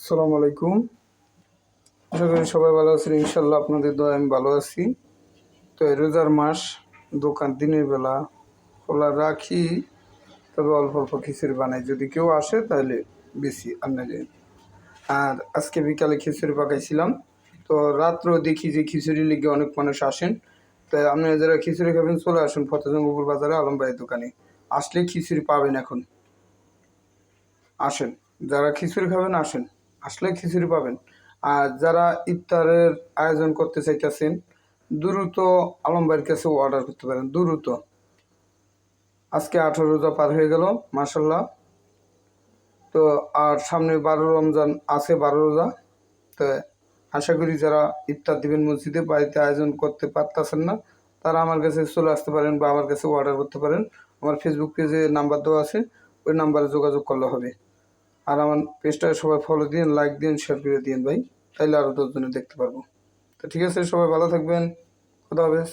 আসসালামু আলাইকুম। আশা করি সবাই ভালো আছেন। ইনশাল্লাহ আপনাদের দোয়ায় আমি ভালো আছি। তো এই রোজার মাস, দোকান দিনের বেলা খোলা রাখি, তবে অল্প অল্প খিচুড়ি বানাই। যদি কেউ আসে তাহলে বেশি আপনাদের। আর আজকে বিকালে খিচুড়ি পাকাইছিলাম। তো রাত্রেও দেখি যে খিচুড়ি লিগে অনেক মানুষ আসেন। তাই আপনারা যারা খিচুড়ি খাবেন চলে আসুন ফতেজঙ্গপুর বাজারে আলম ভাইয়ের দোকানে। আসলে খিচুড়ি পাবেন এখন। আসেন, যারা খিচুড়ি খাবেন আসেন, আসলে খিচুড়ি পাবেন। আর যারা ইফতারের আয়োজন করতে চাইতেছেন দ্রুত আলম ভাইয়ের কাছে অর্ডার করতে পারেন দ্রুত। আজকে 18 রোজা পার হয়ে গেল মাশাল্লাহ। তো আর সামনে 12 রমজান আছে, 12 রোজা। তো আশা করি যারা ইফতার দিবেন মসজিদে, বাড়িতে আয়োজন করতে পারতেছেন না, তারা আমার কাছে চলে আসতে পারেন বা আমার কাছে অর্ডার করতে পারেন। আমার ফেসবুক পেজে নাম্বার দেওয়া আছে, ওই নাম্বারে যোগাযোগ করলে হবে। আর আমার পেজটাকে সবাই ফলো দিন, লাইক দিন, শেয়ার করে দিন ভাই, তাইলে আরও 10 জনে দেখতে পারবো। তো ঠিক আছে, সবাই ভালো থাকবেন। খুদা হাফেজ।